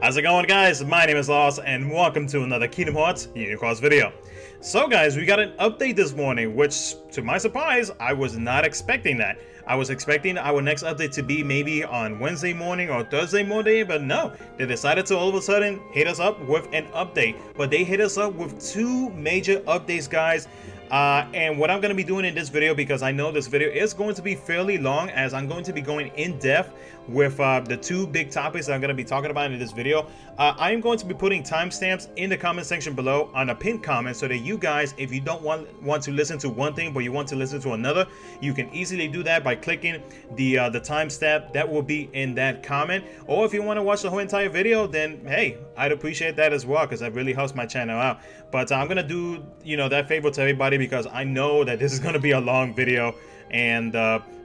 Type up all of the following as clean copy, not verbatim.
How's it going, guys? My name is Lost, and welcome to another Kingdom Hearts Unicorns video. So guys, we got an update this morning, which to my surprise, I was not expecting that. I was expecting our next update to be maybe on Wednesday morning or Thursday morning, but no, they decided to all of a sudden hit us up with an update. But they hit us up with two major updates, guys. And what I'm going to be doing in this video, because I know this video is going to be fairly long, as I'm going to be going in depth with the two big topics that I'm going to be talking about in this video. I am going to be putting timestamps in the comment section below on a pinned comment, so that you guys, if you don't want to listen to one thing but you want to listen to another, you can easily do that by clicking the timestamp that will be in that comment. Or if you want to watch the whole entire video, then hey, I'd appreciate that as well, because that really helps my channel out. But I'm gonna do, that favor to everybody, because I know that this is gonna be a long video, and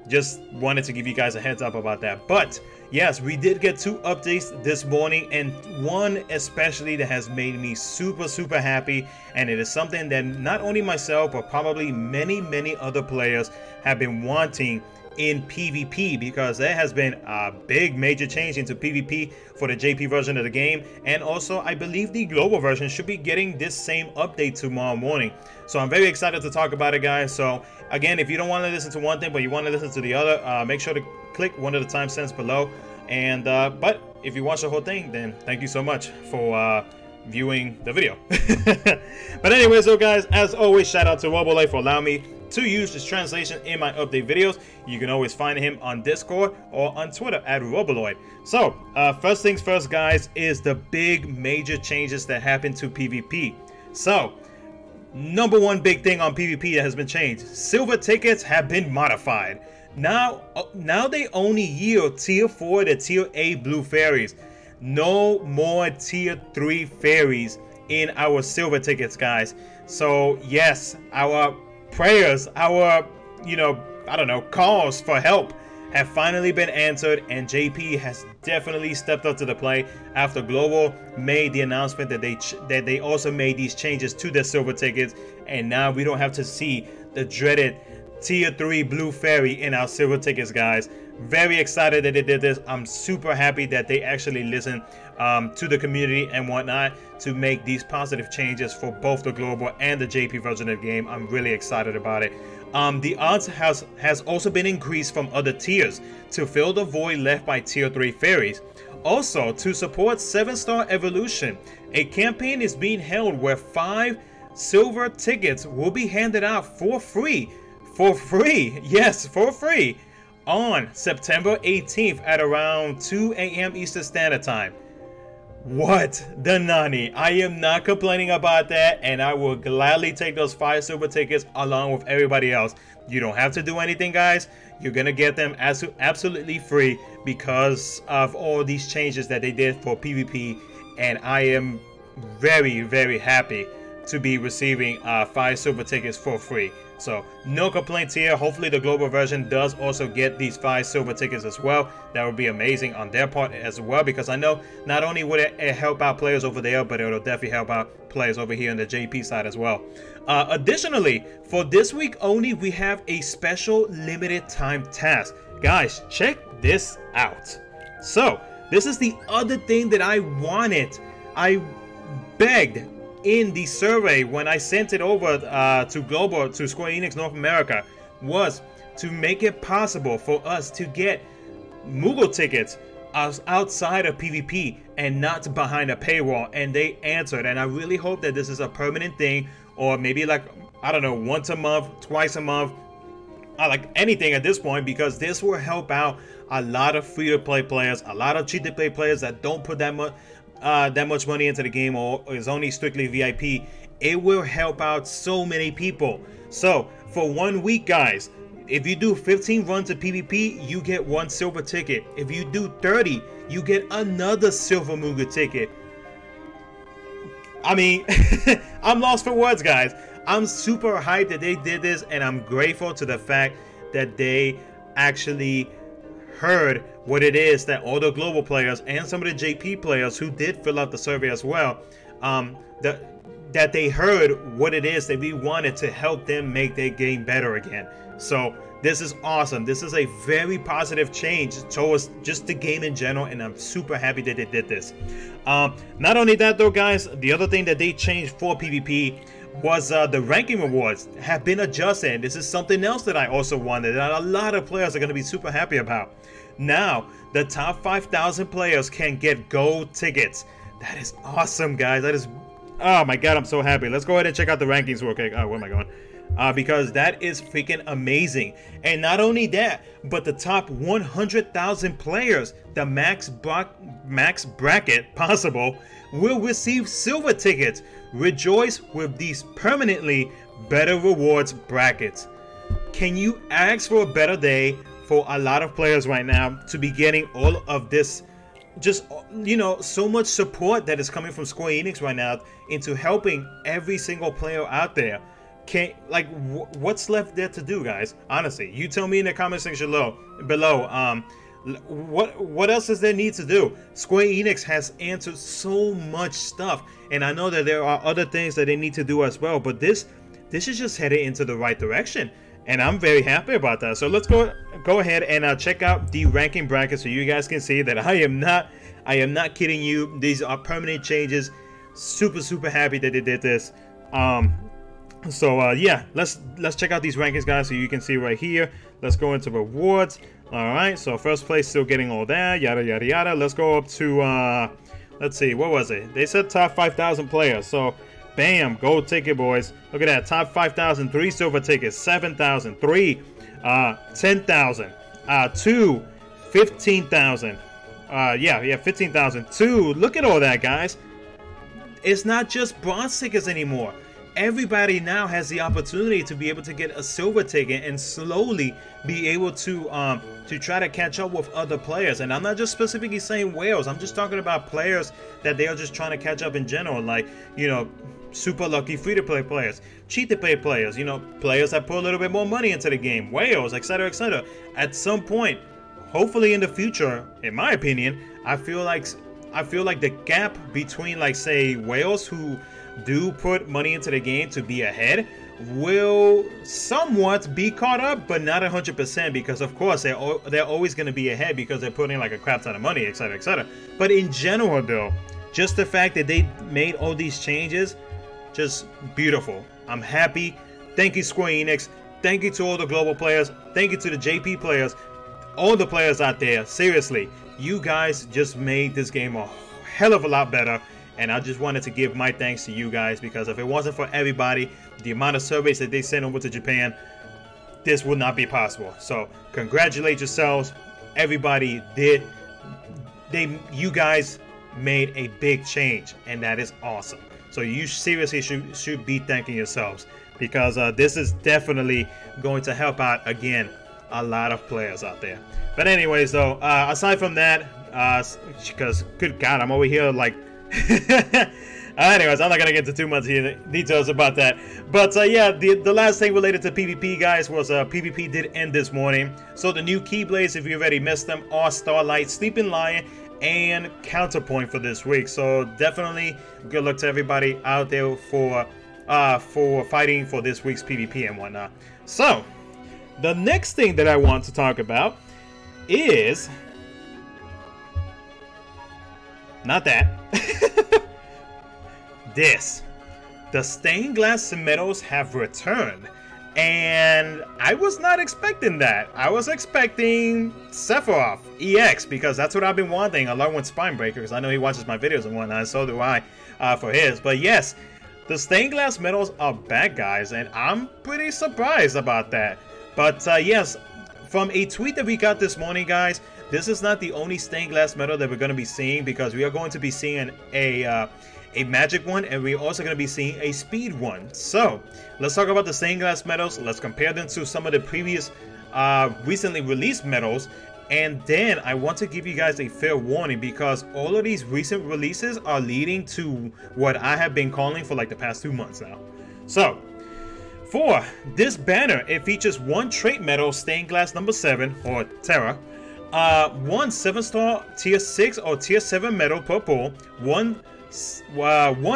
just wanted to give you guys a heads up about that. But yes, we did get two updates this morning, and one especially that has made me super happy, and it is something that not only myself but probably many other players have been wanting in PvP, because there has been a big major change into PvP for the JP version of the game. And also I believe the global version should be getting this same update tomorrow morning, so I'm very excited to talk about it, guys. So again, if you don't want to listen to one thing but you want to listen to the other, make sure to click one of the timestamps below. And but if you watch the whole thing, then thank you so much for viewing the video. But anyway, so guys, as always, shout out to Wobble for allowing me to use this translation in my update videos. You can always find him on Discord or on Twitter at Roboloid. So first things first, guys, is the big major changes that happened to PvP. So number one big thing on PvP that has been changed: silver tickets have been modified. Now they only yield tier 4 to tier 8 blue fairies. No more tier 3 fairies in our silver tickets, guys. So yes, our prayers, our I don't know, calls for help have finally been answered, and JP has definitely stepped up to the plate after Global made the announcement that they also made these changes to their silver tickets, and now we don't have to see the dreaded tier 3 blue fairy in our silver tickets, guys. Very excited that they did this. I'm super happy that they actually listened to the community and whatnot to make these positive changes for both the global and the JP version of the game. I'm really excited about it. The odds has also been increased from other tiers to fill the void left by tier 3 fairies. Also, to support 7-star evolution, a campaign is being held where 5 silver tickets will be handed out for free. Yes, for free, on September 18th at around 2 AM Eastern Standard Time. What the nani? I am not complaining about that, and I will gladly take those 5 silver tickets along with everybody else. You don't have to do anything, guys. You're gonna get them absolutely free because of all these changes that they did for PvP, and I am very happy to be receiving 5 silver tickets for free. So no complaints here. Hopefully the global version does also get these 5 silver tickets as well. That would be amazing on their part as well, because I know not only would it help out players over there, but it'll definitely help out players over here on the JP side as well. Additionally, for this week only, we have a special limited time task. Guys, check this out. So this is the other thing that I wanted. I begged in the survey when I sent it over to Global, to Square Enix North America, was to make it possible for us to get Moogle tickets outside of PvP and not behind a paywall, and they answered. And I really hope that this is a permanent thing, or maybe like, I don't know, once a month, twice a month, like anything at this point, because this will help out a lot of free-to-play players, a lot of cheat-to-play players that don't put that much money into the game, or is only strictly VIP. It will help out so many people. So for 1 week, guys, if you do 15 runs of PvP, you get 1 silver ticket. If you do 30, you get another silver Moogle ticket. I mean, I'm lost for words, guys. I'm super hyped that they did this, and I'm grateful to the fact that they actually heard what it is that all the global players and some of the JP players who did fill out the survey as well, that they heard what it is that we wanted to help them make their game better again. So this is awesome. This is a very positive change towards just the game in general, and I'm super happy that they did this. Not only that though, guys, the other thing that they changed for PvP was the ranking rewards have been adjusted. This is something else that I also wanted, that a lot of players are going to be super happy about. Now, the top 5,000 players can get gold tickets. That is awesome, guys. That is, oh my god, I'm so happy. Let's go ahead and check out the rankings real quick. Oh, where am I going? Because that is freaking amazing. And not only that, but the top 100,000 players, the max bracket possible, will receive silver tickets. Rejoice with these permanently better rewards brackets. Can you ask for a better day for a lot of players right now to be getting all of this, just, you know, so much support that is coming from Square Enix right now into helping every single player out there? What's left there to do, guys? Honestly, you tell me in the comment section below. What else does there need to do? Square Enix has answered so much stuff, and I know that there are other things that they need to do as well, but this is just headed into the right direction, and I'm very happy about that. So let's go ahead and check out the ranking bracket so you guys can see that I am not kidding you. These are permanent changes. Super happy that they did this. Yeah, let's check out these rankings, guys, so you can see right here. Let's go into rewards. All right, so first place still getting all that, yada yada yada. Let's go up to let's see, what was it? They said top 5,000 players. So bam, gold ticket, boys. Look at that, top 5,000, 3 silver tickets, 7,000, 3 10,000, 2 15,000. Yeah, 15,000, 2. Look at all that, guys. It's not just bronze tickets anymore. Everybody now has the opportunity to be able to get a silver ticket and slowly be able to try to catch up with other players. And I'm not just specifically saying whales. I'm just talking about players that they are just trying to catch up in general, like, you know, super lucky free-to-play players, cheat-to-play players, you know, players that put a little bit more money into the game, whales, etc., etc. At some point, hopefully in the future, in my opinion, I feel like the gap between, like, say, whales who do put money into the game to be ahead will somewhat be caught up, but not 100%, because of course they're always going to be ahead because they're putting like a crap ton of money, etc., etc. But in general though, just the fact that they made all these changes, just beautiful. I'm happy. Thank you, Square Enix. Thank you to all the global players. Thank you to the JP players, all the players out there. Seriously, you guys just made this game a hell of a lot better. And I just wanted to give my thanks to you guys, because if it wasn't for everybody, the amount of surveys that they sent over to Japan, this would not be possible. So congratulate yourselves. Everybody did. You guys made a big change, and that is awesome. So you seriously should be thanking yourselves, because this is definitely going to help out, again, a lot of players out there. But anyways though, aside from that, because good God, I'm over here like anyways, I'm not gonna get into too much details about that. But yeah, the last thing related to PvP, guys, was PvP did end this morning. So the new Keyblades, if you already missed them, are Starlight, Sleeping Lion, and Counterpoint for this week. So definitely good luck to everybody out there for fighting for this week's PvP and whatnot. So the next thing that I want to talk about is not that. The stained glass medals have returned, and I was not expecting that. I was expecting Sephiroth EX, because that's what I've been wanting, along with Spinebreaker, because I know he watches my videos and whatnot, and so do I for his. But yes, the stained glass medals are back, guys, and I'm pretty surprised about that. But yes, from a tweet that we got this morning, guys, this is not the only stained glass medal that we're going to be seeing, because we are going to be seeing a magic one, and we're also going to be seeing a speed one. So let's talk about the stained glass medals. Let's compare them to some of the previous recently released medals, and then I want to give you guys a fair warning, because all of these recent releases are leading to what I have been calling for like the past 2 months now. So for this banner, it features one trait medal, stained glass number 7, or Terra, One 7-star tier 6 or tier 7 medal per pull, one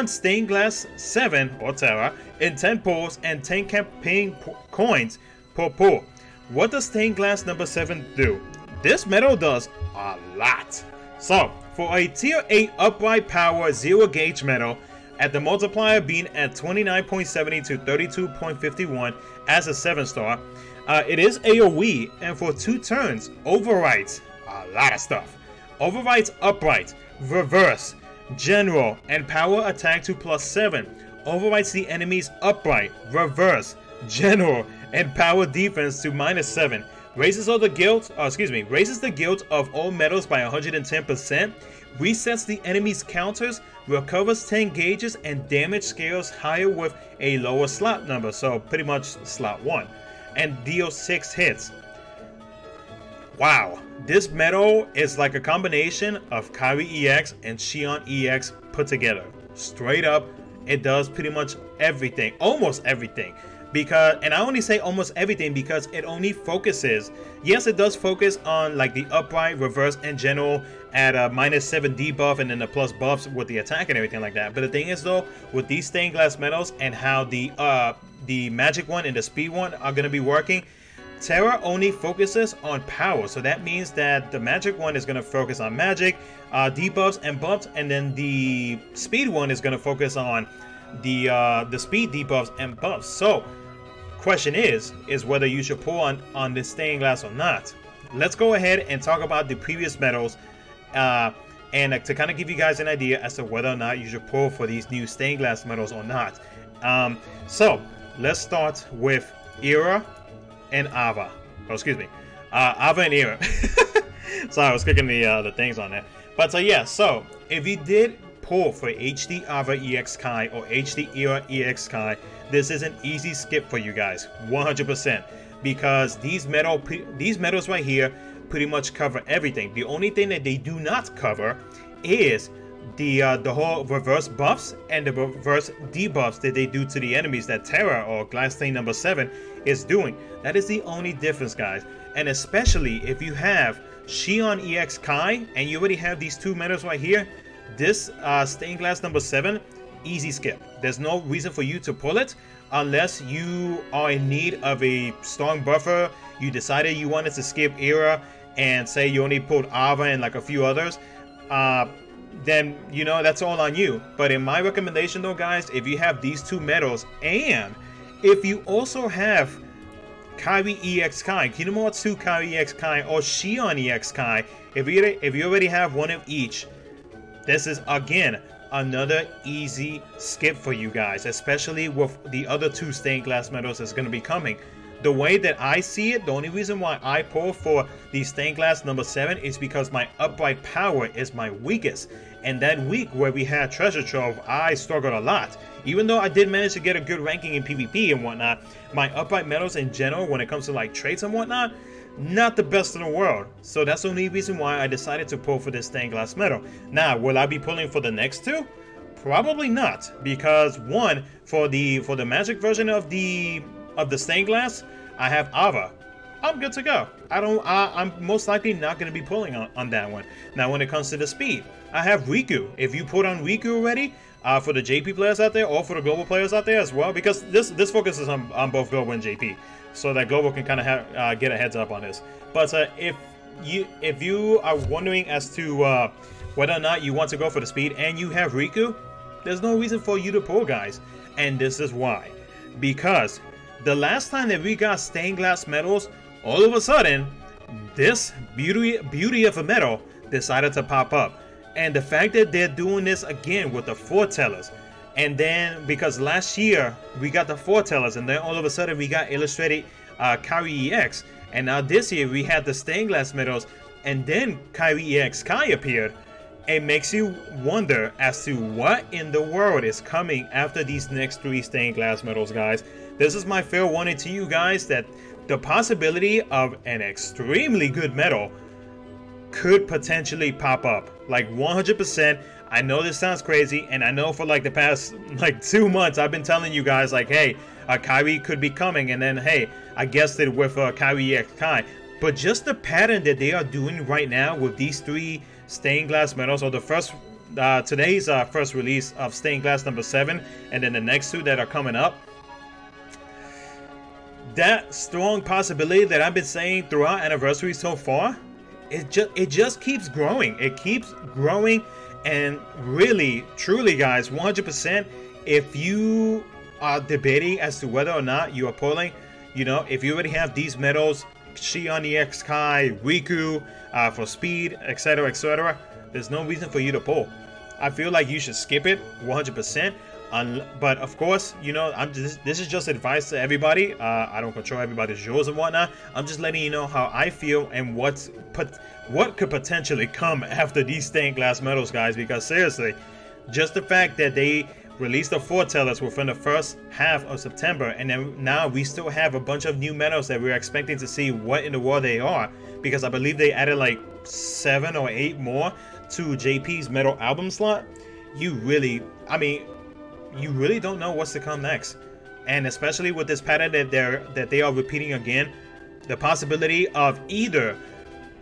stained glass 7 or Terra in 10 pulls, and 10 campaign coins per pull. What does stained glass number 7 do? This medal does a lot. So for a tier 8 upright power 0 gauge medal, at the multiplier being at 29.70 to 32.51 as a 7-star, it is AoE, and for 2 turns, overwrites a lot of stuff. Overwrites upright, reverse, general, and power attack to +7. Overwrites the enemy's upright, reverse, general, and power defense to -7. Raises the guild of all medals by 110%. Resets the enemy's counters. Recovers 10 gauges and damage scales higher with a lower slot number, so pretty much slot 1. And deals 6 hits. Wow, this medal is like a combination of Kairi EX and Xion EX put together. Straight up, it does pretty much everything, almost everything. And I only say almost everything because it only focuses, yes, it does focus on like the upright, reverse, and general at a -7 debuff and then the plus buffs with the attack and everything like that. But the thing is though, with these stained glass medals and how the magic one and the speed one are going to be working, Terra only focuses on power. So that means that the magic one is going to focus on magic, debuffs and buffs, and then the speed one is going to focus on the speed debuffs and buffs. So question is whether you should pull on this stained glass or not. Let's go ahead and talk about the previous medals and to kind of give you guys an idea as to whether or not you should pull for these new stained glass medals or not. So let's start with Era and Ava. Oh, excuse me, Ava and Era. Sorry, I was clicking the things on there. But yeah, so if you did pull for HD Ava EX Kai or HD Era EX Kai, this is an easy skip for you guys, 100%, because these medals right here pretty much cover everything. The only thing that they do not cover is the whole reverse buffs and the reverse debuffs that they do to the enemies that Terra or Glass Stain number 7 is doing. That is the only difference, guys. And especially if you have Xion EX Kai and you already have these two medals right here, this stained glass number 7, easy skip. There's no reason for you to pull it unless you are in need of a strong buffer. You decided you wanted to skip Era and say you only pulled Ava and like a few others, then you know that's all on you. But in my recommendation though, guys, if you have these two medals and if you also have Kairi EX Kai, Kingdom Hearts 2 Kairi EX Kai or Xion EX Kai, if you already have one of each, this is again another easy skip for you guys, especially with the other two stained glass medals that's going to be coming. The way that I see it, the only reason why I pull for the stained glass number 7 is because my upright power is my weakest. And that week where we had Treasure Trove, I struggled a lot. Even though I did manage to get a good ranking in PvP and whatnot, my upright medals in general, when it comes to like traits and whatnot, not the best in the world. So that's the only reason why I decided to pull for this stained glass medal. Now, will I be pulling for the next two? Probably not, because one, for the magic version of the stained glass, I have Ava. I'm good to go. I'm most likely not going to be pulling on that one. Now, when it comes to the speed, I have Riku. If you put on Riku already, for the JP players out there or for the global players out there as well, because this focuses on both global and JP, so that global can kind of get a heads up on this. But if you are wondering as to whether or not you want to go for the speed and you have Riku, there's no reason for you to pull, guys. And this is why. Because the last time that we got stained glass medals, all of a sudden, this beauty of a medal decided to pop up. And the fact that they're doing this again with the foretellers, and then because last year we got the foretellers, and then all of a sudden we got illustrated Kairi EX, and now this year we had the stained glass medals, and then Kairi EX Kai appeared. It makes you wonder as to what in the world is coming after these next 3 stained glass medals, guys. This is my fair warning to you guys that the possibility of an extremely good medal could potentially pop up, like 100%. I know this sounds crazy, and I know for like the past like 2 months I've been telling you guys like, hey, Kairi could be coming, and then hey, I guessed it with Kairi EX Kai. but just the pattern that they are doing right now with these 3 stained glass medals, or the first today's first release of stained glass number 7, and then the next 2 that are coming up, that strong possibility that I've been saying throughout anniversary so far, it just keeps growing. It keeps growing. And really, truly, guys, 100%, if you are debating as to whether or not you are pulling, you know, if you already have these medals, Xion EX Kai, Riku, for speed, etc., there's no reason for you to pull. I feel like you should skip it 100%. But of course, you know, this is just advice to everybody. I don't control everybody's rules and whatnot. I'm just letting you know how I feel and what could potentially come after these stained glass medals, guys. Because seriously, just the fact that they released the foretellers within the first half of September, and then now we still have a bunch of new medals that we're expecting to see what in the world they are, because I believe they added like 7 or 8 more to JP's medal album slot. You really don't know what's to come next. And especially with this pattern that they are repeating again, the possibility of either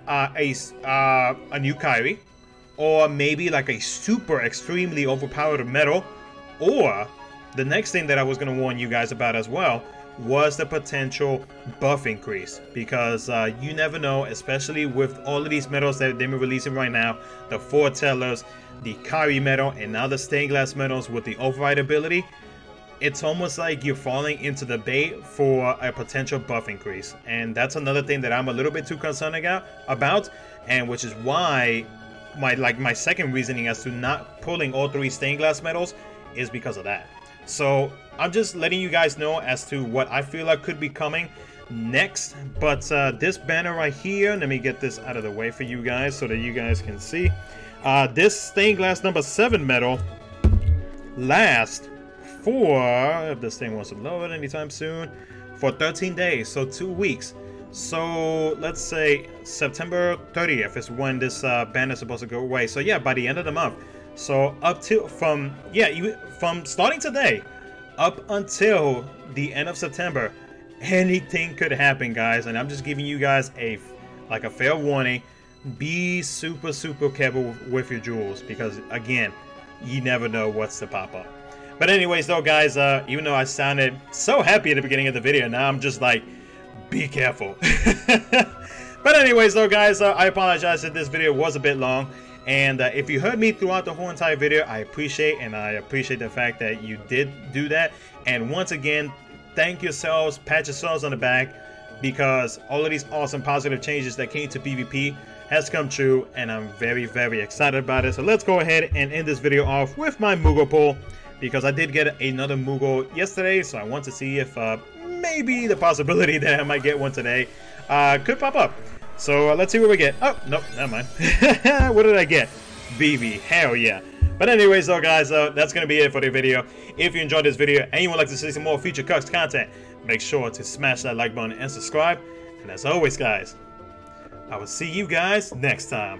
a new Kyrie, or maybe like a super extremely overpowered medal, or the next thing that I was going to warn you guys about as well was the potential buff increase, because you never know, especially with all of these medals that they've been releasing right now, the foretellers, the Kyrie medal, and now the stained glass medals with the override ability. It's almost like you're falling into the bait for a potential buff increase, and that's another thing that I'm a little bit too concerned about, and which is why my second reasoning as to not pulling all 3 stained glass medals is because of that. So I'm just letting you guys know as to what I feel like could be coming next. But this banner right here, let me get this out of the way for you guys so that you guys can see. This stained glass number 7 medal lasts for, if this thing wants to load anytime soon, for 13 days, so 2 weeks. So let's say September 30th is when this banner is supposed to go away. So yeah, by the end of the month. So up to from starting today up until the end of September, anything could happen, guys. And I'm just giving you guys a fair warning. Be super careful with your jewels, because again, you never know what's to pop up. But anyways though, guys, even though I sounded so happy at the beginning of the video, now I'm just like, be careful. But anyways though, guys, I apologize that this video was a bit long. And if you heard me throughout the whole entire video, I appreciate the fact that you did do that. And once again, thank yourselves, pat yourselves on the back, because all of these awesome positive changes that came to PvP has come true, and I'm very excited about it. So let's go ahead and end this video off with my Moogle pull, because I did get another Moogle yesterday, so I want to see if maybe the possibility that I might get one today could pop up. So let's see what we get. Oh, nope, never mind. What did I get? Vivi, hell yeah. But anyways though, guys, that's going to be it for the video. If you enjoyed this video and you would like to see some more future KHUx content, make sure to smash that like button and subscribe. And as always, guys, I will see you guys next time.